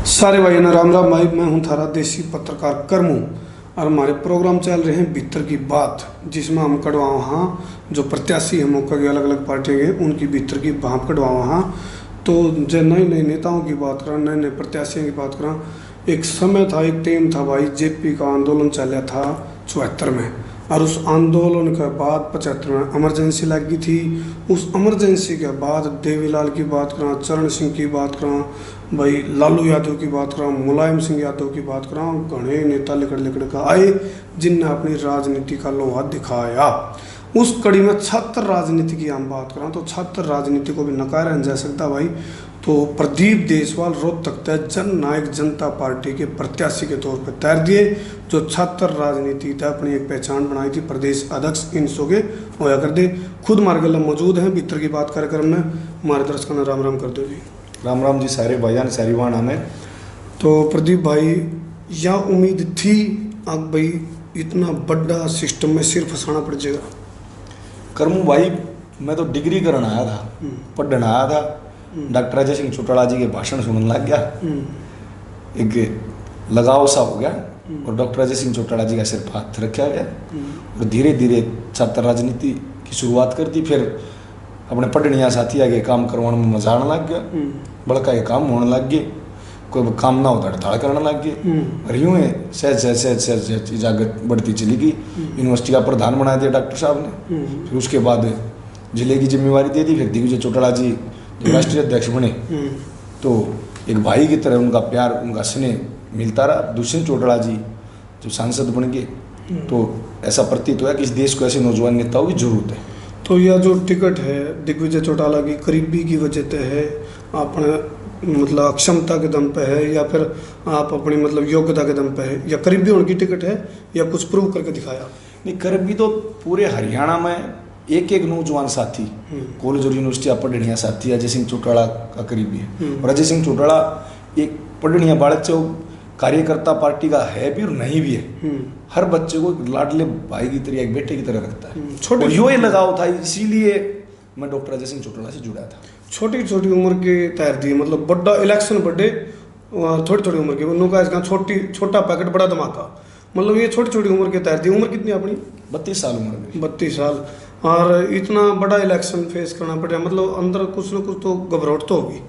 सारे भाई ना राम राम भाई। मैं हूं थारा देसी पत्रकार करमू और हमारे प्रोग्राम चल रहे हैं भीतर की बात, जिसमें हम कटवाओ हाँ जो प्रत्याशी हैं मौका की अलग अलग पार्टियों के उनकी भीतर की भाप कटवाओ हाँ। तो जो नए नए नेताओं की बात करा, नए नए प्रत्याशियों की बात करा, एक समय था, एक टाइम था भाई, जेपी का आंदोलन चला था 74 में, और उस आंदोलन के बाद 75 में इमरजेंसी लगी थी। उस इमरजेंसी के बाद देवीलाल की बात करा, चरण सिंह की बात करा, भाई लालू यादव की बात करा, मुलायम सिंह यादव की बात करा, घने नेता लिकड़ लिकड़ कर आए जिनने अपनी राजनीति का लोहा दिखाया। उस कड़ी में छात्र राजनीति की हम बात करें तो छात्र राजनीति को भी नकारा नहीं जा सकता भाई। तो प्रदीप देशवाल रोहतक तक जन नायक जनता पार्टी के प्रत्याशी के तौर पर तैर दिए, जो छात्र राजनीति तक अपनी एक पहचान बनाई थी। प्रदेश अध्यक्ष इन सोगे होया कर दे, खुद मार गला मौजूद हैं भीतर की बात कार्यक्रम में। हमारे दर्शकों ने राम राम कर दो जी। राम राम जी सारे भाईजान सारी वाण हमें। तो प्रदीप भाई, यह उम्मीद थी अब भाई इतना बड़ा सिस्टम में सिर फंसाना पड़ जाएगा? करमू भाई, मैं तो डिग्री करने आया था, पढ़ने आया था, डॉक्टर अजय सिंह चौटाला जी के भाषण सुनने लग गया, एक लगाव सा हो गया और डॉक्टर अजय सिंह चौटाला जी का सिर पर हाथ रखा गया और धीरे धीरे छात्र राजनीति की शुरुआत कर दी। फिर अपने पढ़निया साथी आगे काम करवाने में मजा आने लग गया, बड़का ये काम होने लग गए, कोई काम ना होता हड़ताल करने लग गए और यूँ है सहज सहज सहज सहज सहज इजाजत बढ़ती चली गई। यूनिवर्सिटी का प्रधान बना दिया डॉक्टर साहब ने, फिर उसके बाद जिले की जिम्मेवारी दे दी। फिर दिग्विजय चौटाला जी जब राष्ट्रीय अध्यक्ष बने तो एक भाई की तरह उनका प्यार, उनका स्नेह मिलता रहा। दुष्यंत चौटाला जी जब सांसद बन गए तो ऐसा प्रतीत हुआ कि इस देश को ऐसे नौजवान नेताओं की जरूरत है। तो यह जो टिकट है दिग्विजय चौटाला की करीबी की वजह से है, अपने मतलब अक्षमता के दम पे है, या फिर आप अपनी मतलब योग्यता के दम पे है, या करीबी होने की टिकट है, या कुछ प्रूव करके दिखाया? नहीं, करीबी तो पूरे हरियाणा में एक एक नौजवान साथी कॉलेज और यूनिवर्सिटी पढ़निया साथी अजय सिंह चौटाला का करीबी है। और अजय सिंह चौटाला एक पढ़निया बालक से कार्यकर्ता पार्टी का है भी और नहीं भी है। हर बच्चे को लाडले भाई की तरह, एक बेटे की तरह रखता है। छोटे यो ही लगाव था, इसीलिए मैं डॉक्टर अजय सिंह चौटाला से जुड़ा था। छोटी छोटी उम्र के तैयार दिए, मतलब बड़ा इलेक्शन बड़े छोटी छोटी उम्र के उनका छोटा पैकेट बड़ा धमाका, मतलब ये छोटी छोटी उम्र के तैयार दिए। उम्र कितनी अपनी? 32 साल उम्र में। 32 साल, और इतना बड़ा इलेक्शन फेस करना पड़ा, मतलब अंदर कुछ ना कुछ तो घबराहट तो होगी।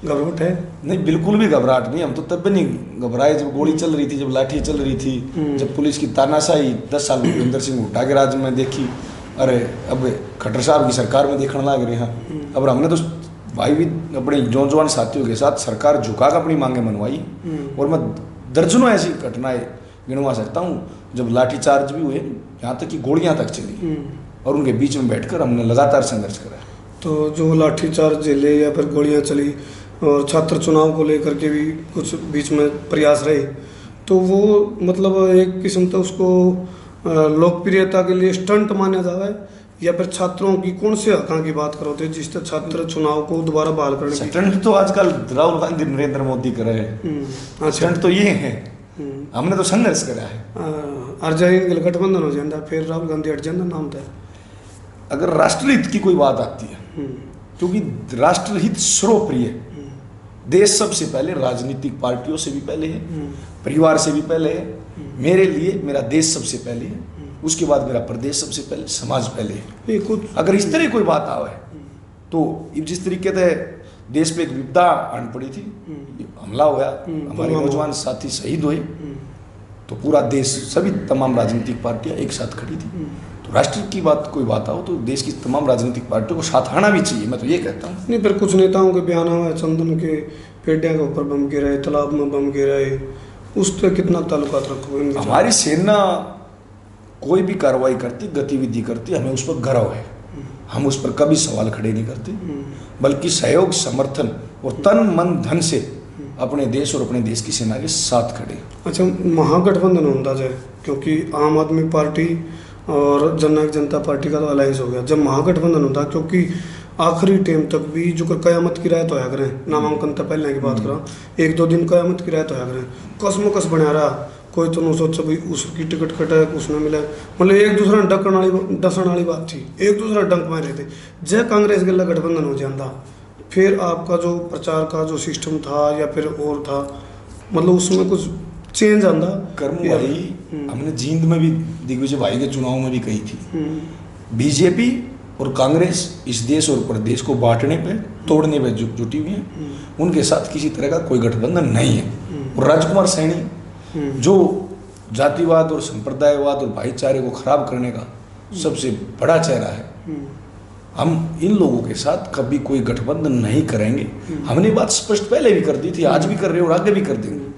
घबराहट है? नहीं, बिल्कुल भी घबराहट नहीं। हम तो तब भी नहीं घबराए जब गोली चल रही थी, जब लाठी चल रही थी, जब पुलिस की तानाशाही 10 साल भूपेंद्र सिंह हुड्डा के राज में देखी। अरे अब खट्टर साहब की सरकार में देखने लग रहे हैं। अब हमने तो भाई भी अपने नौजवान साथियों के साथ सरकार झुका कर अपनी मांगे मनवाई, और मैं दर्जनों ऐसी घटनाएं गिनवा सकता हूँ जब लाठीचार्ज भी हुए, यहाँ तक कि गोलियाँ तक चली, और उनके बीच में बैठकर हमने लगातार संघर्ष करा। तो जो लाठीचार्ज झेले या फिर गोलियाँ चली, और छात्र चुनाव को लेकर के भी कुछ बीच में प्रयास रहे, तो वो मतलब एक किस्म तो उसको लोकप्रियता के लिए स्टंट माना जाता है, या फिर छात्रों की कौन से हकों की बात करो थे जिससे छात्र चुनाव को दोबारा बहाल करने की? स्टंट तो आजकल राहुल गांधी नरेंद्र मोदी कर रहे हैं। स्टंट तो ये है, हमने तो संघर्ष करा है। अर्जन गठबंधन हो जाता फिर राहुल गांधी हट जाता नाम था। अगर राष्ट्रहित की कोई बात आती है, क्योंकि राष्ट्रहित सर्वप्रिय, देश सबसे पहले, राजनीतिक पार्टियों से भी पहले है, परिवार से भी पहले है। मेरे लिए मेरा देश सबसे पहले है, उसके बाद मेरा प्रदेश सबसे पहले, समाज पहले है। कुछ अगर इस तरह कोई बात आवे तो जिस तरीके से देश पे एक विपदा आन पड़ी थी, हमला हुआ, हमारे नौजवान साथी शहीद हुए, तो पूरा देश, सभी तमाम राजनीतिक पार्टियां एक साथ खड़ी थी। तो राष्ट्र की बात कोई बात आओ तो देश की तमाम राजनीतिक पार्टियों को साथ आना भी चाहिए, मैं तो ये कहता हूँ। नहीं, फिर कुछ नेताओं के बयान हुआ, चंदन के पेटिया के ऊपर बम गिराए, तालाब में बम गिराए, उस पर कितना ताल्लुकात रखोगे? हमारी सेना कोई भी कार्रवाई करती, गतिविधि करती, हमें उस पर गर्व है। हम उस पर कभी सवाल खड़े नहीं करते, बल्कि सहयोग, समर्थन और तन मन धन से अपने देश और अपने देश की सेना के साथ खड़े। अच्छा, महागठबंधन होता जाए, क्योंकि आम आदमी पार्टी और जननायक जनता पार्टी का तो अलायंस हो गया। जब महागठबंधन होता, क्योंकि आखिरी टाइम तक भी जो कयामत की रायत होया करें, नामांकन तक पहले की बात करा, 1-2 दिन कयामत की रायत होया करें, कसमोकस बना रहा, कोई तो नहीं सोचा भाई उसकी टिकट कटा है, उसने मिला, मतलब एक दूसरा डसन वाली बात थी, एक दूसरा डंक मार रहे थे। जय कांग्रेस के गठबंधन हो जाता फिर आपका जो प्रचार का जो सिस्टम था या फिर और था, मतलब उसमें कुछ चेंज आंदा? कर्मू भाई, हमने जींद में भी दिग्विजय भाई के चुनाव में भी कही थी, बीजेपी और कांग्रेस इस देश और प्रदेश को बांटने पे, तोड़ने पे जुटी हुई है। उनके साथ किसी तरह का कोई गठबंधन नहीं है। और राजकुमार सैनी जो जातिवाद और संप्रदायवाद और भाईचारे को खराब करने का सबसे बड़ा चेहरा है, हम इन लोगों के साथ कभी कोई गठबंधन नहीं करेंगे। हमने बात स्पष्ट पहले भी कर दी थी, आज भी कर रहे हैं और आगे भी कर देंगे।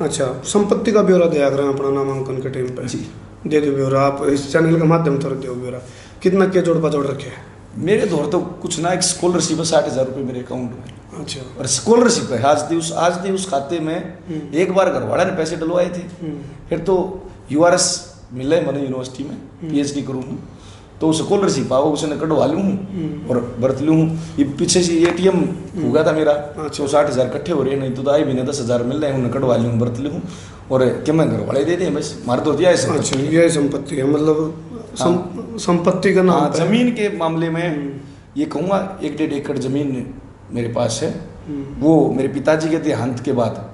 अच्छा, संपत्ति का ब्यौरा दिया करें अपना नामांकन के टाइम पे जी, दे दो ब्यौरा, आप इस चैनल के माध्यम से दो ब्यौरा। कितना के जोड़ पचोड़ रखे हैं? मेरे दौर तो कुछ ना, एक स्कॉलरशिप है 60,000 रुपये मेरे अकाउंट में। अच्छा, और स्कॉलरशिप है आज दी उस खाते में एक बार घरवाड़ा ने पैसे डलवाए थे। फिर तो URS मिला है मैंने यूनिवर्सिटी में, PhD करूँ तो स्कॉलरशिप आओ उसने कटवा लूँ और बरत लूँ। ये पीछे से ATM हो गया था मेरा, 60,000 इकट्ठे हो रहे हैं, नहीं तो आई भी नहीं, 10,000 मिल रहे हैं, उन्हें कटवा लूँ बरत लूँ और क्या मैं घर वाले दे दें बस, मार दो दिया है। अच्छा, यह संपत्ति है, मतलब संपत्ति का नाम। जमीन के मामले में ये कहूँगा 1-1.5 एकड़ जमीन मेरे पास है। वो मेरे पिताजी के देहांत के बाद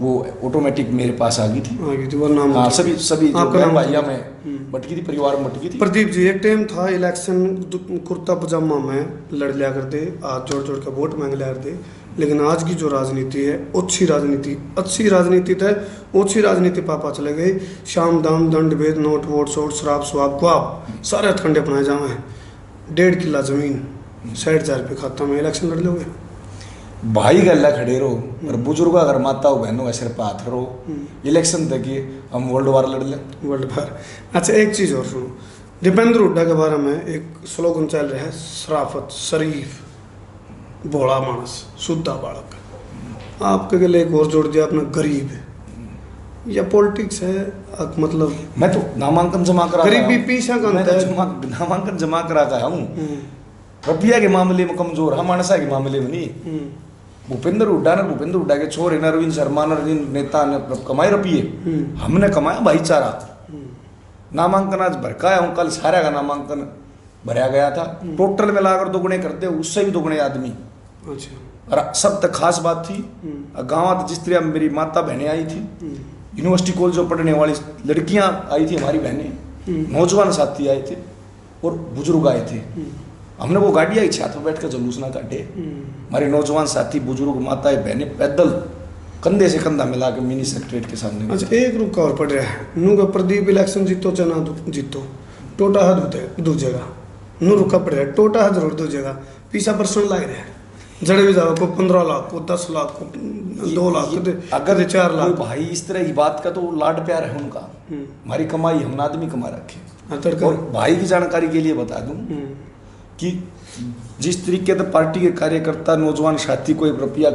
वो ऑटोमेटिक मेरे पास आ गई थी वो नाम। हाँ, सभी जो बहन भाइयों में बटकी थी, परिवार में बटकी थी। प्रदीप जी, एक टाइम था इलेक्शन कुर्ता पजामा में लड़ लिया करते, हाथ जोड़ जोड़ कर वोट मांग लिया करते, लेकिन आज की जो राजनीति है, अच्छी राजनीति था, अच्छी राजनीति पापा चले गई। शाम दाम दंड भेद नोट वोट शोट शराब स्वाब क्वाब सारे हथकंडे अपनाए जाए हैं। 1.5 किला जमीन 60,000 रुपये खाता में, इलेक्शन लड़ लोगे? भाई गल्ला खड़े रहो और बुजुर्ग अगर माता हो बहनों ऐसे पाथ रहो, इलेक्शन तक ये हम वर्ल्ड वार लड़ लें। World war. अच्छा, एक चीज़ और सुनो, दीपेंद्र हुड्डा के बारे में एक स्लोगन चल रहा है, शराफत, शरीफ, भोला मानस, शुद्धा बालक। आपके लिए एक और जोड़ दिया अपना, गरीब है या पॉलिटिक्स है? मतलब मैं तो नामांकन जमा करा, गरीबी पीछा का नामांकन जमा करा का हूँ। रुपया के मामले में कमजोर, हम मानसा के मामले में नहीं। भूपेंद्र हुड्डा के छोरे नरविंद शर्मा नेता ने कमाए रुपये, हमने कमाया भाईचारा। नामांकन आज भरकाया हूँ, कल सारा का नामांकन भरा गया था। टोटल में लाकर दोगुने करते, उससे भी दोगुने आदमी। अच्छा, और सब तक खास बात थी, गाँव जिस तरह मेरी माता बहनें आई थी, यूनिवर्सिटी कॉलेज में पढ़ने वाली लड़कियां आई थी, हमारी बहनें, नौजवान साथी आए थे और बुजुर्ग आए थे। हमने वो गाड़ियाँ छात्र में बैठ कर जुलूस ना काटे, हमारे नौजवान साथी, बुजुर्ग, माताएं, बहनें पैदल कंधे से कंधा मिला के मिनी सेक्रेटरीट के सामने। अच्छा, एक रुका और पड़ रहा है नू का, प्रदीप इलेक्शन जीतो चना जीतो, टोटा हद होते दो जगह नू रुका पड़ रहा है, टोटा हद रोड दो जगह पीछा परसेंट लग रहा है। जड़े भी जाओ को 15 लाख को 10 लाख को 2 लाख अगर 4 लाख। भाई इस तरह की बात का तो लाड प्यार है उनका, हमारी कमाई हम आदमी कमा रखे। और भाई की जानकारी के लिए बता दूं कि जिस तरीके से पार्टी के कार्यकर्ता नौजवान साथी को 1 रुपया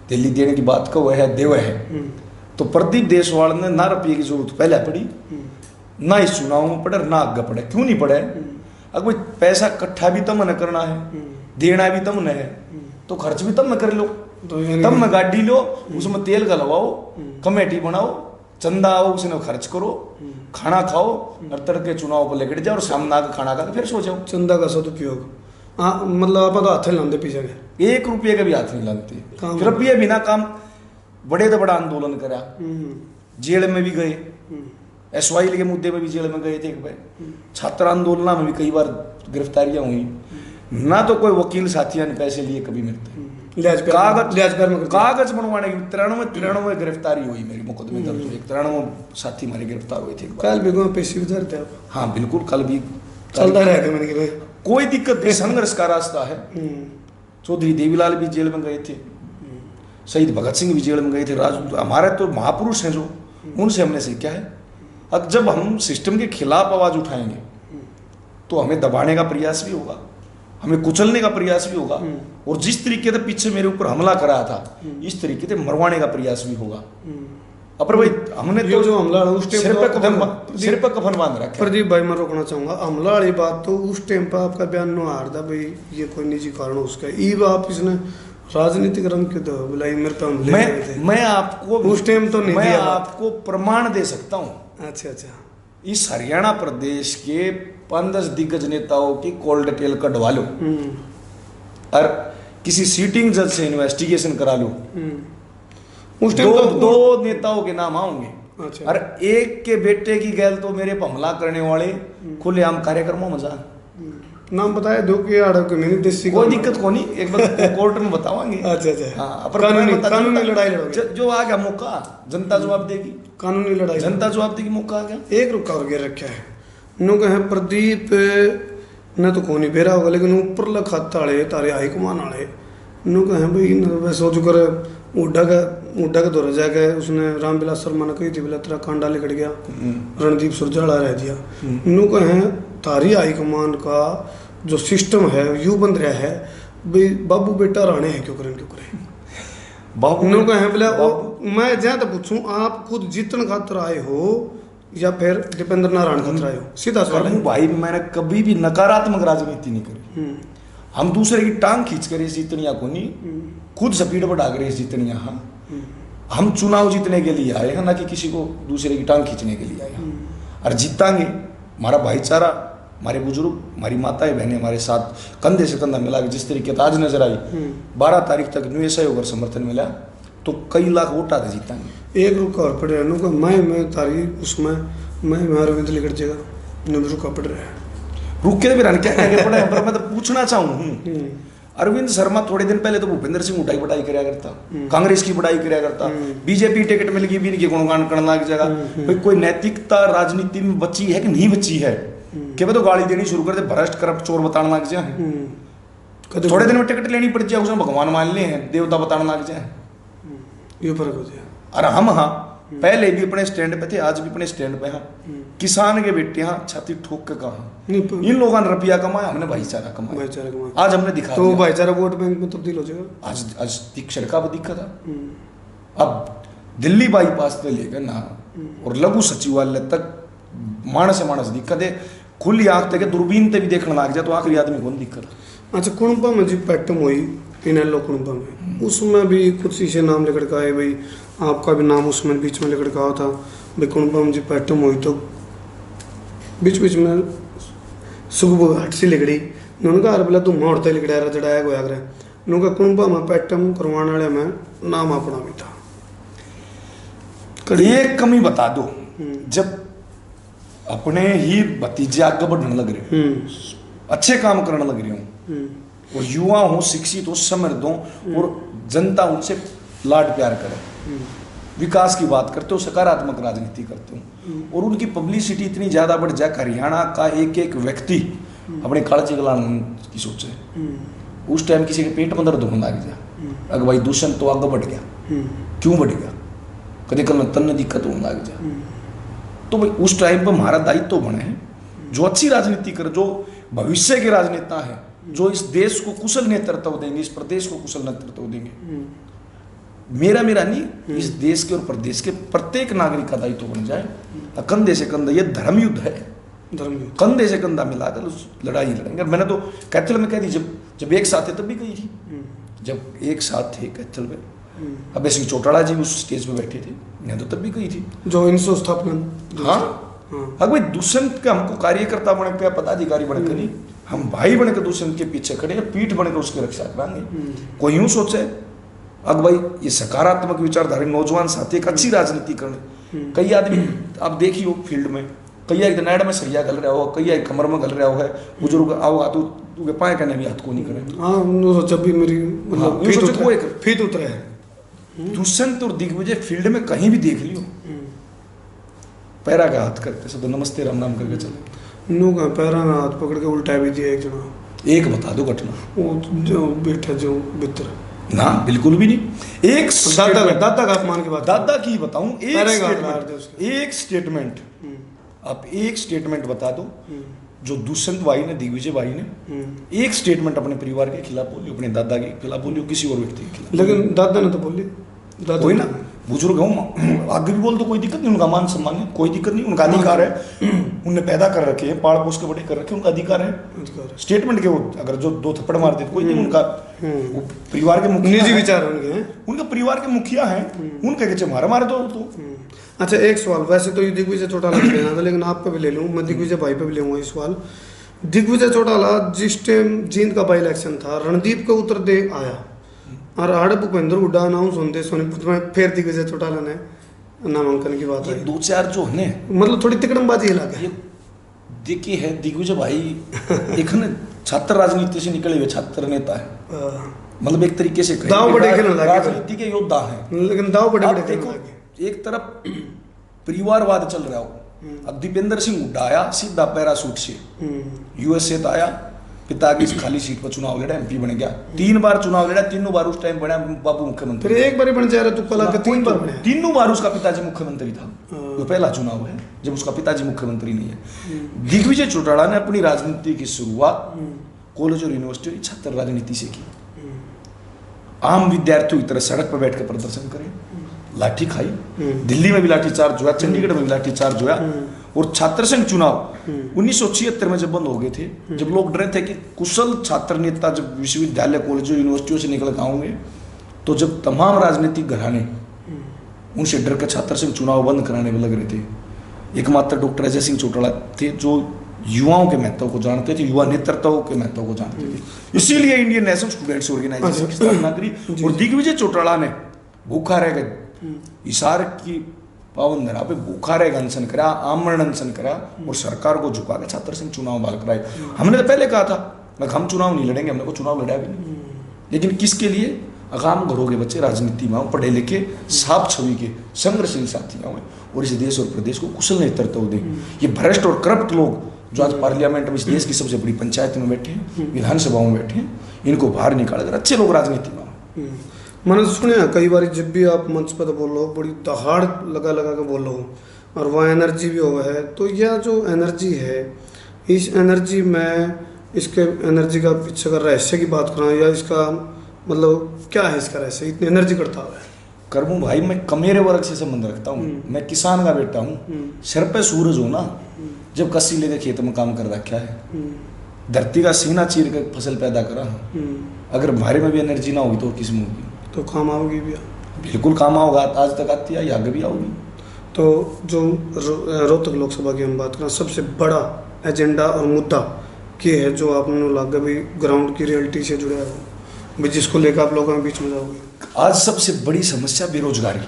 दिल्ली देने की बात का वह है देव है, तो प्रदीप देशवाल ने ना रुपये की जरूरत पहले पड़ी, ना इस चुनाव में पड़े, ना आगे पड़े। क्यों नहीं पड़े? अगर कोई पैसा इकट्ठा भी तम न करना है, देना भी तम न है, तो खर्च भी तब में कर लो, तब में गाड़ी लो, उसमें तेल का लगाओ, कमेटी बनाओ, चंदा आओ, उसने खर्च करो, खाना खाओ और तड़के चुनाव पर लेकर जाओ और सामना का खाना खा फिर सो जाओ। चंदा का सदुपयोग, मतलब आप तो हाथ लाते पीछे के 1 रुपये का भी हाथ नहीं लाते। रुपये बिना काम बड़े तो बड़ा आंदोलन करा, जेल में भी गए, SYL के मुद्दे में भी जेल में गए थे एक बार, छात्र आंदोलन में भी कई बार गिरफ्तारियां हुई। ना तो कोई वकील साथियों ने पैसे लिए कभी मिलते, कागज बनवाने की 93 गिरफ्तारी हुई मेरी, मुकदमे दर्ज हुए, 93 साथी हमारे गिरफ्तार हुए थे। कल भी पैसे गुजर थे? हाँ बिल्कुल, कल भी चलता रहेगा। मैंने कि कोई दिक्कत नहीं, संघर्ष का रास्ता है। चौधरी देवीलाल भी जेल में गए थे, शहीद भगत सिंह भी जेल में गए थे। हमारे तो महापुरुष हैं जो, उनसे हमने सीखा है। अब जब हम सिस्टम के खिलाफ आवाज उठाएंगे तो हमें दबाने का प्रयास भी होगा, हमें कुचलने का प्रयास भी होगा, और जिस तरीके से पीछे मेरे ऊपर हमला करा था इस तरीके से मरवाने का प्रयास भी होगा। अपर भाई हमने तो जो हमला उस टाइम सिर पर कफन बांध रखा। प्रदीप भाई मैं रोकना चाहूंगा, हमला वाली बात तो उस टाइम पर आपका बयान न आ रहा भाई ये कोई निजी कारण उसका, ईब आप इसने राजनीतिक रंग क्यों दो बुलाई मेरे पे? मैं आपको उस टाइम तो नहीं, मैं आपको प्रमाण दे सकता हूँ। अच्छा, इस हरियाणा प्रदेश के 5-10 दिग्गज नेताओं की कॉल डिटेल कढवा लो, और किसी सीटिंग जज से इन्वेस्टिगेशन करा लो, उस टाइम दो नेताओं के नाम आएंगे। अच्छा। और एक के बेटे की गैल तो मेरे पर हमला करने वाले खुलेआम कार्यक्रमों में जा नाम बताया दो कि आड़ के नहीं देसी कोई दिक्कत को नहीं, एक बार कोर्ट में बतावांगे। अच्छा अच्छा। हाँ, कानूनी लड़ाई लड़ोगे। जो आ गया मौका जनता जवाब देगी, कानूनी लड़ाई जनता जवाब देगी, मौका आ गया। एक रुका और गिर रखा है नु कहे प्रदीप न तो कोनी बेरा होगा लेकिन ऊपर लखाता वाले तारे हाई कमान वाले नु कहे भाई वैसे सोच कर उड्डा का दौरा जाके उसने रामविलास शर्मा ने कही थी बोला तेरा कांडा लिकट गया, रणदीप सुरजाला रह दिया। नु कहे तारी हाई कमान का जो सिस्टम है यू बन रहा है भाई बाबू बेटा राणे है क्यों करें बाबू नु कहे बोला मैं जहाँ तक पूछूं आप खुद जीतन खातर आए हो या फिर दीपेंद्र नारायण खातर आए हो, सीधा सवाल है। भाई मैंने कभी भी नकारात्मक राजनीति नहीं करी। हम दूसरे की टांग खींच कर इस जीतनिया को नहीं, खुद स्पीड बढ़ा कर इस जीतनिया। हम चुनाव जीतने के लिए आए हैं, ना कि किसी को दूसरे की टांग खींचने के लिए आए हैं। और जीतांगे, हमारा भाईचारा, हमारे बुजुर्ग, हमारी माताएं बहनें हमारे साथ कंधे से कंधा मिला के जिस तरीके से आज नजर आई, 12 तारीख तक न्यू सहयोग और समर्थन मिला तो कई लाख वोट आते जीतांगे। एक रुका और पड़ रहा है मैं तारी उसमें मैं अरविंद लिखट जगह नुब रुका पड़ रहा है रुके भी रहने क्या पड़े। पर मैं तो पूछना चाहूँ, अरविंद शर्मा थोड़े दिन पहले तो भूपेंद्र सिंह उठाई बढ़ाई कराया करता, कांग्रेस की बढ़ाई कराया करता, बीजेपी टिकट मिल गई भी इनके गुणगान करने की जगह भाई कोई नैतिकता राजनीति में बची है कि नहीं बची है? कि तो गाली देनी शुरू कर दे, भ्रष्ट करप्ट चोर बताने लग जाए, थोड़े दिन में टिकट लेनी पड़ जाए, उसमें भगवान मान ले हैं, देवता बताने लग जाए, ये फर्क हो जाए। और हम हाँ पहले भी अपने स्टैंड पे थे, आज भी अपने स्टैंड पे हैं। किसान के बेटे यहाँ छाती ठोक के कहा, इन लोगों ने रुपया कमाया, हमने भाईचारा कमाया। आज हमने दिखा तो भाईचारा वोट बैंक में तब्दील हो जाएगा। आज सड़का पर दिक्कत है। अब दिल्ली बाईपास से लेकर ना और लघु सचिवालय तक मानस से मानस दिक्कत है। खुली आंख तक दूरबीन तक भी देखने लग जाए तो आखिरी आदमी को दिक्कत है। अच्छा, कुणपा में जी पैटम हुई इनेलो कुणपा में, उसमें भी कुछ शीशे नाम लेकर का है भाई, आपका भी नाम उसमें बीच में लेकर का था भाई कुणपा में जी पैटम हुई तो बीच बीच में सुबह हट सी लिगड़ी उनका बोला तुम मोड़ते लिगड़ा रहा जड़ाया गोया करे उनका कुणपा में पैटम करवाने वाले में नाम अपना भी था। एक कमी बता दो, जब अपने ही भतीजे आगे बढ़ने लग रहे हो, अच्छे काम करने लग रहे हो और युवा हो, शिक्षित हो, समृद्ध हो और जनता उनसे लाड प्यार करे, विकास की बात करते हो, सकारात्मक राजनीति करते हो और उनकी पब्लिसिटी इतनी ज़्यादा बढ़ जाए, हरियाणा का एक एक व्यक्ति अपने कालची गलाने की सोचे, उस टाइम किसी के पेट में दर्द होने लग जाए, अगर भाई दुष्यंत तो आगे बढ़ गया, क्यों बढ़ गया, कभी कल तन दिक्कत होने लग जाए, तो भाई उस टाइम पर हमारा दायित्व तो बने हैं जो अच्छी राजनीति कर, जो भविष्य के राजनेता है, जो इस देश को कुशल नेतृत्व देंगे, इस प्रदेश को कुशल नेतृत्व देंगे। मेरा नहीं, इस देश के और प्रदेश के प्रत्येक नागरिक का दायित्व बन जाए, कंधे से कंधा, ये धर्म युद्ध है, कंधे से कंधा मिलाकर लड़ाई लड़ेंगे। मैंने तो कैथल में कह दी, जब एक साथ थे तब भी कही थी, जब एक साथ थे कैथल में, अब ऐसे चौटाला जी उस स्टेज पे बैठे थे, मैं तो तब भी कही थी जो इनसो स्थापना। हाँ अगर भाई दुष्यंत का हमको कार्यकर्ता बने के पदाधिकारी बने के नहीं, हम भाई बने के दुष्यंत के पीछे खड़े, पीठ बने के उसकी रक्षा कराएंगे। कोई यूं सोचे अगर भाई ये सकारात्मक विचारधारी नौजवान साथी एक अच्छी राजनीति करने, कई आदमी आप देखिए फील्ड में, कई एक नाड़ में सरिया गल रहा हो, कई एक कमर में गल रहा है, बुजुर्ग आओ तो पाए कहने भी हाथ को नहीं करे। हाँ, जब भी मेरी मतलब फीट उतरे है। दुष्यंत और दिग्विजय फील्ड में कहीं भी देख लियो, पैरा का हाथ करते सब नमस्ते राम नाम करके चले, नो का पैरा में हाथ पकड़ के उल्टा भी दिया एक जना। एक बता दो घटना, वो जो बैठा जो मित्र ना, बिल्कुल भी नहीं। एक दादा का अपमान की बात, दादा की बताऊं, एक स्टेटमेंट आप एक स्टेटमेंट बता दो जो दुष्यंत भाई ने, दिग्विजय भाई ने एक स्टेटमेंट अपने परिवार के खिलाफ बोली, अपने दादा के खिलाफ बोली, किसी और व्यक्ति के खिलाफ। लेकिन दादा ने तो बोली, कोई ना बुजुर्ग हो आगे भी बोल दो, कोई दिक्कत नहीं, उनका मान सम्मान है, कोई दिक्कत नहीं, उनका अधिकार है, उनने पैदा कर रखे हैं, पाल पोस के बड़े कर रखे, उनका अधिकार है। स्टेटमेंट के वो अगर जो 2 थप्पड़ मार देते कोई नहीं, उनका परिवार के मुखिया, निजी विचार उनके, उनका परिवार के मुखिया है, उनके कच्चे मारे दो तो। अच्छा, एक सवाल, वैसे तो ये दिग्विजय चौटाला पे लेना था, लेकिन आप पे भी ले लूँ मैं, दिग्विजय भाई पे भी ले लूँगा ये सवाल। दिग्विजय चौटाला जिस टाइम जींद का बाई इलेक्शन था, रणदीप का उत्तर दे आया और आड़े भूपेंद्र हुड्डा अनाउंस होते सोनीपत में फिर दिग्विजय चौटाला ने नामांकन की बात ये आई। 2-4 जो है मतलब थोड़ी तिकड़मबाजी लगा ये देखिए है दिग्विजय भाई एक ना छात्र राजनीति से निकले हुए छात्र नेता है, मतलब एक तरीके से दाव बड़े खेलने लगे, राजनीति के योद्धा हैं, लेकिन दाव बड़े आप बड़े खेलने देखो लगे। एक तरफ परिवारवाद चल रहा हो, अब दीपेंद्र सिंह हुड्डा आया सीधा पैराशूट से यूएस से तो आया, पिता की खाली सीट पर चुनाव लड़ा, एमपी बन गया, 3 बार चुनाव लड़ा, तीनों बार उस टाइम बना बाबू मुख्यमंत्री, फिर एक बार बन जा रहा, तू कला के 3 बार बने, तीनों बार उसका पिताजी मुख्यमंत्री था। जो पहला चुनाव है जब उसका पिताजी मुख्यमंत्री नहीं है। दिग्विजय चौटाला ने अपनी राजनीति की शुरुआत कॉलेज और यूनिवर्सिटी और छात्र राजनीति से की। आम विद्यार्थियों की तरह सड़क पर बैठकर प्रदर्शन करें, लाठी खाई, दिल्ली में भी लाठी चार्ज हुआ, चंडीगढ़ में भी लाठी चार्ज हुआ, और छात्र संघ चुनाव 1976 में जब बंद हो गए थे, जब लोग डरे थे कि कुशल छात्र नेता जब विश्वविद्यालय कॉलेजों यूनिवर्सिटियों से निकल आएंगे, तो जब तमाम राजनीतिक घराने उनसे डर कर छात्र संघ चुनाव बंद कराने में लग रहे थे, एकमात्र डॉक्टर अजय सिंह चौटाला थे जो युवाओं के महत्व को जानते थे, युवा नेतृत्व के महत्व को जानते थे, इसीलिए इंडियन नेशनल स्टूडेंट्स ऑर्गेनाइजेशन की स्थापना करी। और दिग्विजय चौटाला ने भूखा रह गए इशार की पावन धरा पे भूखा रह अनशन करा, आमरण अनशन करा, और सरकार को झुका के छात्र संघ चुनाव बाल कराए। हमने तो पहले कहा था हम चुनाव नहीं लड़ेंगे, हमने को चुनाव लड़ा भी नहीं, लेकिन किसके लिए? अगाम घरों के बच्चे राजनीति में पढ़े लिखे साफ छवि के संघर्षशील साथियों में, और इस देश और प्रदेश को कुशल नेतृत्व दें। ये भ्रष्ट और करप्ट लोग जो आज पार्लियामेंट में इस देश की सबसे बड़ी पंचायत में बैठे हैं, विधानसभाओं में बैठे हैं, इनको बाहर निकाल कर अच्छे लोग राजनीति में। मैंने सुना कई बार जब भी आप मंच पर बोल रहे हो बड़ी दहाड़ लगा लगा के बोल रहे हो, और वह एनर्जी भी हो है, तो यह जो एनर्जी है, इस एनर्जी में इसके एनर्जी का पीछे का रहस्य की बात करा, या इसका मतलब क्या है इसका रहस्य, इतनी एनर्जी करता है? करमू भाई मैं कमेरे वर्ग से संबंध रखता हूँ, मैं किसान का बेटा हूँ, सिर पे सूरज हो ना, जब कस्सी लेके खेत में काम कर रखा है, धरती का सीना चीर कर फसल पैदा करा, अगर हमारे में भी एनर्जी ना होगी तो किस में होगी? तो काम आओगी भी, बिल्कुल काम आओगा, आज तक आती है, आगे भी आओगी। तो जो रोहतक लोकसभा की हम बात करें, सबसे बड़ा एजेंडा और मुद्दा क्या है जो आपने लगा भी ग्राउंड की रियलिटी से जुड़ा है, भी जिसको लेकर आप लोगों के बीच में जाओगे? आज सबसे बड़ी समस्या बेरोजगारी।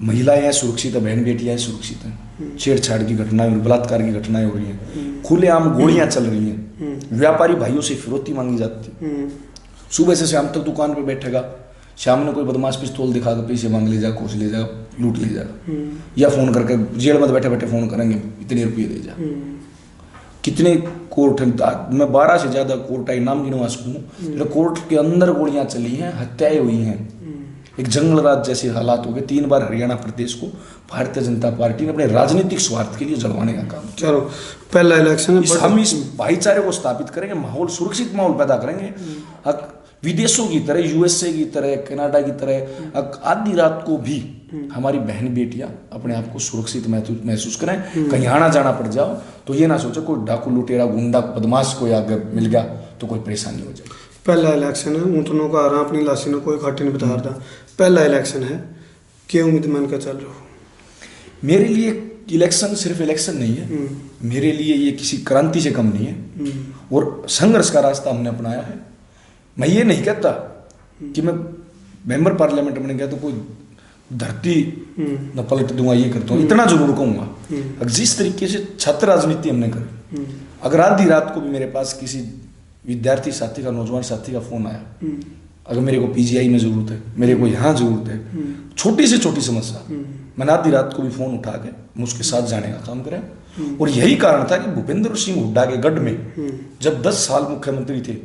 महिलाएं हैं सुरक्षित है, बहन बेटियां सुरक्षित हैं, छेड़छाड़ की घटनाएं और बलात्कार की घटनाएं हो रही हैं, खुलेआम गोलियां चल रही हैं, व्यापारी भाइयों से फिरौती मांगी जाती, सुबह से शाम तक दुकान पे बैठेगा, शाम में कोई बदमाश पिस्तौल दिखा कर पैसे मांग ले जाएगा, खोज ले जाएगा, लूट ले जाएगा, या फोन करके जेल में बैठे बैठे फोन करेंगे इतने रुपये दे जा। कितने कोर्ट, मैं 12 से ज्यादा कोर्ट आई नाम गिनवा सकूं, कोर्ट के अंदर गोलियां चली हैं, हत्याएं हुई हैं, एक जंगल राज जैसे हालात हो गए। 3 बार हरियाणा प्रदेश को भारतीय जनता पार्टी ने अपने राजनीतिक स्वार्थ के लिए जलवाने का काम। चलो पहला इलेक्शन है, हम इस भाईचारे को स्थापित करेंगे, माहौल सुरक्षित माहौल पैदा करेंगे। विदेशों की तरह, यूएसए की तरह, कनाडा की तरह आधी रात को भी हमारी बहन बेटियां अपने आप को सुरक्षित महसूस करें। कहीं आना जाना पड़ जाओ तो ये ना सोचो कोई डाकू लुटेरा गुंडा बदमाश कोई आगे मिल गया तो कोई परेशानी हो जाए। पहला इलेक्शन है, ऊँटनों का आ रहा अपनी लाशी ने कोई खाटी नहीं बता रहा, पहला इलेक्शन है, क्या उम्मीद मान कर चल रहे हो? मेरे लिए इलेक्शन सिर्फ इलेक्शन नहीं है, मेरे लिए ये किसी क्रांति से कम नहीं है, और संघर्ष का रास्ता हमने अपनाया है। मैं ये नहीं कहता कि मैं मेंबर पार्लियामेंट बन गया तो कोई धरती न पलट दूंगा, ये करता हूँ, इतना जरूर कहूँगा। जिस तरीके से छात्र राजनीति हमने करी, अगर आधी रात को भी मेरे पास किसी विद्यार्थी साथी का, नौजवान साथी का फोन आया, अगर मेरे को पीजीआई में जरूरत है, मेरे को यहाँ जरूरत है, छोटी से छोटी समस्या, मैंने आधी रात को भी फोन उठा के मैं उसके साथ जाने का काम करें। और यही कारण था कि भूपेंद्र सिंह हुड्डा के गढ़ में जब 10 साल मुख्यमंत्री थे,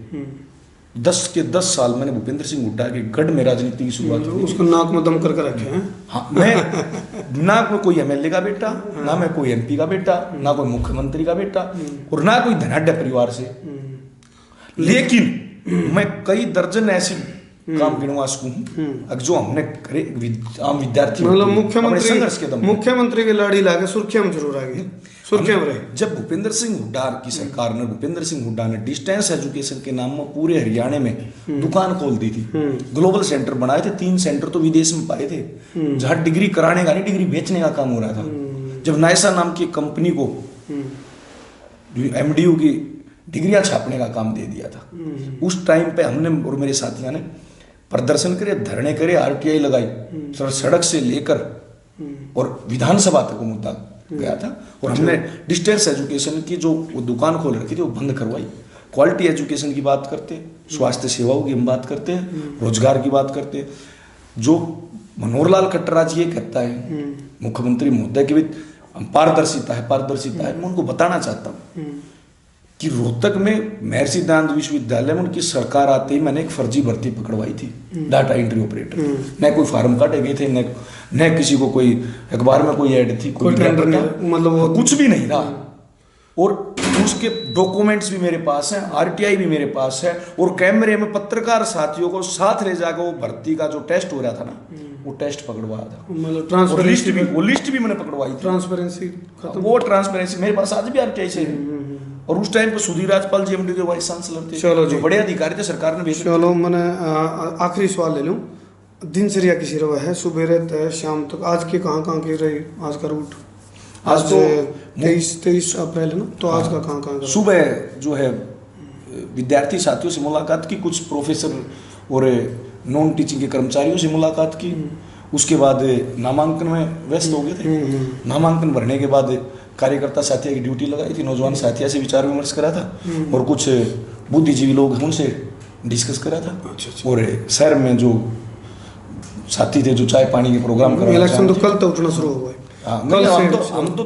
10 के 10 साल मैंने भूपेंद्र सिंह हुड्डा के गढ़ में राजनीति की शुरुआत की। उसको नाक में दम करके रखे हैं। हाँ, मैं ना कोई एमएलए का बेटा, ना मैं कोई एमपी का बेटा, ना कोई मुख्यमंत्री का बेटा, और ना कोई धनाढ्य परिवार से, लेकिन मैं कई दर्जन ऐसे काम गिनवा सकूं जो हमने करे आम विद्यार्थी, मतलब मुख्यमंत्री की लाड़ी लाके सुर्खियां में जरूर आ गई, सुर्खियां में रहे। जब भूपेंद्र सिंह हुड्डा की सरकार ने, भूपेंद्र सिंह हुड्डा ने डिस्टेंस एजुकेशन के नाम में पूरे हरियाणा में दुकान खोल दी थी, ग्लोबल सेंटर बनाए थे, 3 सेंटर तो विदेश में पाए थे, जहां डिग्री कराने का नहीं डिग्री बेचने का काम हो रहा था। जब नायसा नाम की कंपनी को MDU की डिग्रियां छापने का काम दे दिया था। उस टाइम पे हमने और मेरे साथियों ने प्रदर्शन करे, धरने करे, RTI लगाई, सड़क से लेकर और विधानसभा तक वो मुद्दा गया था। और हमने डिस्टेंस एजुकेशन की जो वो दुकान खोल रखी थी वो बंद करवाई। क्वालिटी एजुकेशन की बात करते, स्वास्थ्य सेवाओं की हम बात करते हैं, रोजगार की बात करते। जो मनोहर लाल खट्टर आज ये कहता है मुख्यमंत्री महोदय की भी पारदर्शिता है, मैं उनको बताना चाहता हूँ कि रोहतक में महर्षि दयानंद विश्वविद्यालय में उनकी सरकार आते ही मैंने एक फर्जी भर्ती पकड़वाई थी, डाटा एंट्री ऑपरेटर। न कोई फार्म काटे गए थे, न किसी को कोई अखबार में कोई ऐड थी, कोई टेंडर नहीं, मतलब कुछ भी नहीं था। और उसके डॉक्यूमेंट्स भी मेरे पास हैं, RTI भी मेरे पास है, और कैमरे में पत्रकार साथियों को साथ ले जाकर वो भर्ती का जो टेस्ट हो रहा था ना, वो टेस्ट पकड़वाया था। मतलब लिस्ट भी मैंने पकड़वाई थी। ट्रांसपेरेंसी वो ट्रांसपेरेंसी मेरे पास आज भी RTI से है। और उस टाइम पे सुधीर राजपाल जी MDU के वाइस चांसलर थे। चलो जो बड़े अधिकारी थे, सरकार ने भेजे। चलो मैंने आखिरी सवाल ले लूँ। दिनचर्या किसी रवा है, सुबह रहता है शाम तक, आज के कहाँ की रही आज का रूट? आज तो 23 अप्रैल है ना, तो आज का कहाँ सुबह जो है विद्यार्थी साथियों से मुलाकात की, कुछ प्रोफेसर और नॉन टीचिंग के कर्मचारियों से मुलाकात की। उसके बाद नामांकन में व्यस्त हो गए थे। नामांकन भरने के बाद कार्यकर्ता साथिया की ड्यूटी लगाई थी, नौजवान साथिया से विचार विमर्श करा था, और कुछ बुद्धिजीवी लोग हैं उनसे डिस्कस करा था। और शहर में जो साथी थे जो चाय पानी के प्रोग्राम करा, इलेक्शन तो कल तो उठना शुरू हो गए। हम तो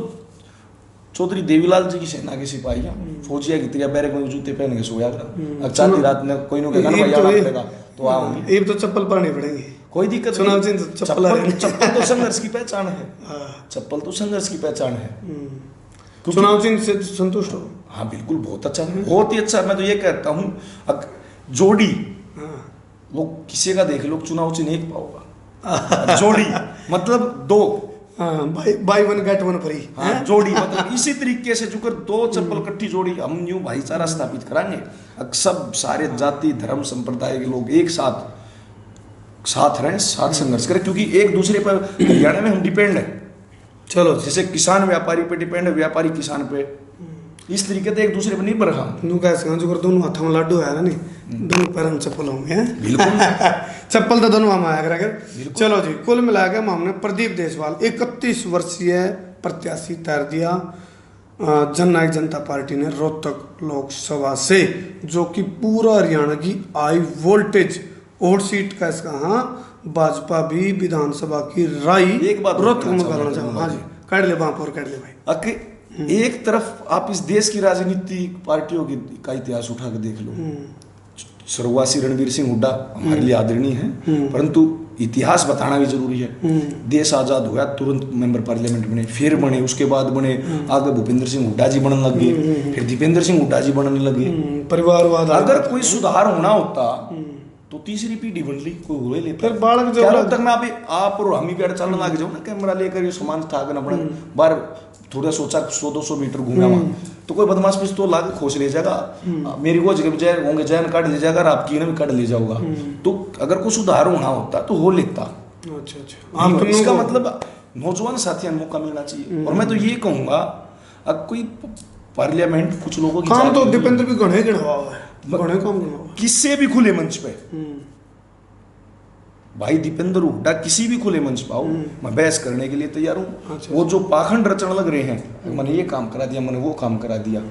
चौधरी देवीलाल जी की सेना के सिपाही हैं, फौजिया की तरह बैरक में जूते पहन के सोया था। अब चांदी रात में कोई ना कहेगा तो आओगे, ये तो चप्पल पानी पड़ेंगे, कोई दिक्कत नहीं। चप्पल तो संघर्ष की पहचान है, चप्पल तो संघर्ष की पहचान है। चुनाव चिन्ह से संतुष्ट हो? हाँ बिल्कुल, बहुत अच्छा, बहुत ही अच्छा। मैं तो ये कहता हूँ जोड़ी लोग किसी का देख लो, चुनाव चिन्ह एक पाओगा। जोड़ी मतलब दो, by one get one free. हाँ, जोड़ी मतलब इसी तरीके से जुकर दो चप्पल कट्ठी जोड़ी हम यूं भाईचारा स्थापित कराएंगे। सब सारे जाति धर्म संप्रदाय के लोग एक साथ रहें, साथ संघर्ष करें, क्योंकि एक दूसरे पर हरियाणा में हम डिपेंड है। चलो, जैसे किसान व्यापारी पे डिपेंड है, व्यापारी किसान पे, इस तरीके से एक दूसरे पर निर्भर हम। जो दोनों हाथों में लाडू है ना, नहीं दोनों पैरों में चप्पल होंगे। बिल्कुल चप्पल तो दोनों हम आया करेंगे। चलो जी, कुल मिलाकर हमने प्रदीप देसवाल 31 वर्षीय प्रत्याशी तैयार दिया जननायक जनता पार्टी ने रोहतक लोकसभा से, जो कि पूरा हरियाणा की हाई वोल्टेज और सीट का इसका। हाँ, भाजपा भी विधानसभा की राई एक बात रोहतक में करना चाहूँ। हाँ जी, काट ले बाप और काट ले भाई। एक तरफ आप इस देश की राजनीतिक पार्टियों का इतिहास उठा के देख लो, स्वर्गवासी रणवीर सिंह हुड्डा हमारे लिए आदरणीय है, परंतु इतिहास बताना भी जरूरी है। देश आजाद हुआ तुरंत मेंबर पार्लियामेंट बने, फिर बने, उसके बाद बने, आगे भूपेंद्र सिंह हुड्डा जी बनने लगे, फिर दीपेंद्र सिंह हुड्डा जी बनने लगे। परिवारवाद, अगर कोई सुधार होना होता तो तीसरी पीढ़ी बन ली, कोई हुए लेता। फिर बालक जब तक मैं आप और हम ही पेड़ चलने लग जाओ ना, कैमरा लेकर ये सामान ठाकना पड़े, बाहर थोड़ा सोचा 100-200 मीटर घूमा वहां, तो कोई बदमाश पिस्तौल लाके खोज ले जाएगा, मेरी वो जगह बजाय होंगे जैन काट ले जाएगा, आपकी भी काट ले जाऊंगा। तो अगर कोई सुधार होना होता तो हो लेता। अच्छा, इसका मतलब नौजवान साथियों को मौका मिलना चाहिए। और मैं तो ये कहूंगा, अब कोई पार्लियामेंट कुछ लोगों की काम तो दीपेंद्र भी गणे गिनवा है, किससे भी खुले मंच पे भाई दीपेंद्र हुड्डा किसी भी खुले मंच पाओ, मैं बहस करने के लिए तैयार हूँ। अच्छा, वो जो पाखंड रचने लग रहे हैं, मैंने ये काम करा दिया, मैंने वो काम करा दिया,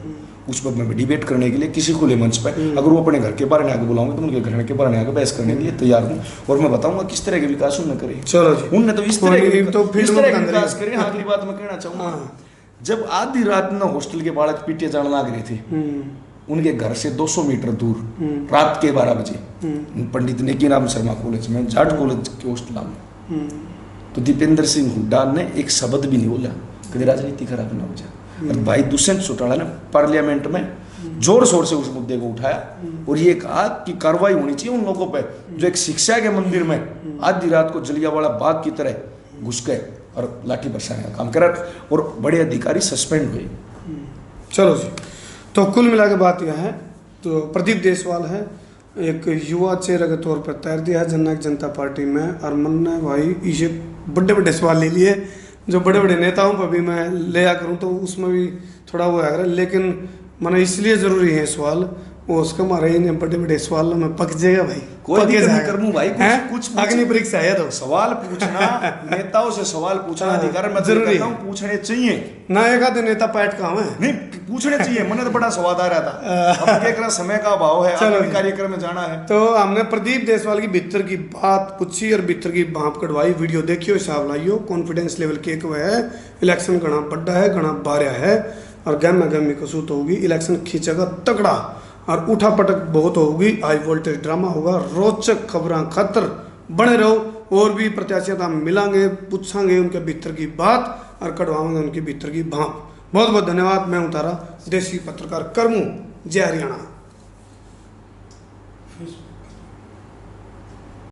उस पर मैं डिबेट करने के लिए किसी खुले मंच पे, अगर वो अपने घर के बारे में आगे बुलाऊंगे तो उनके घर के बारे में आगे बहस करने के लिए तैयार हूँ। और मैं बताऊंगा किस तरह के विकास उन्होंने करे। चलो, उनने तो इस तरह के विकास करे। अगली बात मैं कहना चाहूंगा, जब आधी रात में हॉस्टल के बालक पीटे जाने लग रहे थे उनके घर से 200 मीटर दूर, रात के 12 बजे, पंडित नेकीराम शर्मा कॉलेज में, जाट कॉलेज के हॉस्टल में, तो दीपेंद्र सिंह हुड्डा ने एक शब्द भी नहीं बोला कि राजनीति खराब ना हो जाए। और भाई दुष्यंत चौटाला ने पार्लियामेंट में जोर शोर से उस मुद्दे को उठाया और ये कहा कि कार्रवाई होनी चाहिए उन लोगों पर जो एक शिक्षा के मंदिर में आधी रात को जलियांवाला बाग की तरह घुस गए और लाठी बरसाने का काम करा, और बड़े अधिकारी सस्पेंड हुए। चलो जी, तो कुल मिला के बात यह है, तो प्रदीप देसवाल है, एक युवा चेहरे के तौर पर तैयार दिया है जननायक जनता पार्टी में। और मन ने भाई इसे बड़े बड़े सवाल ले लिए, जो बड़े बड़े नेताओं पर भी मैं ले आ करूँ तो उसमें भी थोड़ा वो है, लेकिन माना इसलिए जरूरी है सवाल, वो उसका हमारे इन बड़े बड़े सवालों में पक जाएगा भाई, कोई पक दिक्कत नहीं जाएगा। करमू भाई, हैं? कुछ अग्नि परीक्षा है तो सवाल पूछना, नेताओं से सवाल पूछना अधिकार मैं तो जरूरी कहता हूँ, पूछने चाहिए। ना एक आधे नेता पैट काम है नहीं पूछने चाहिए, मैंने तो बड़ा स्वाद आ रहा था। अब देख रहा समय का अभाव है, चलो आगे कार्यक्रम में जाना है। तो हमने प्रदीप देसवाल की भीतर की बात पूछी और भीतर की भाप कढ़वाई, वीडियो देखियो, हिसाब लाइयो, कॉन्फिडेंस लेवल के है, इलेक्शन घना बड़ा है, घना बारया है और गहमा गहमी कसूत होगी, इलेक्शन खींचेगा तगड़ा और उठा पटक बहुत होगी, हाई वोल्टेज ड्रामा होगा, रोचक खबरां खतर बने रहो। और भी प्रत्याशियां हम मिलांगे, पूछांगे उनके भीतर की बात और कढ़वाएंगे उनके भीतर की भाप। बहुत बहुत धन्यवाद। मैं हूं तारा, देसी पत्रकार करमू। जय हरियाणा।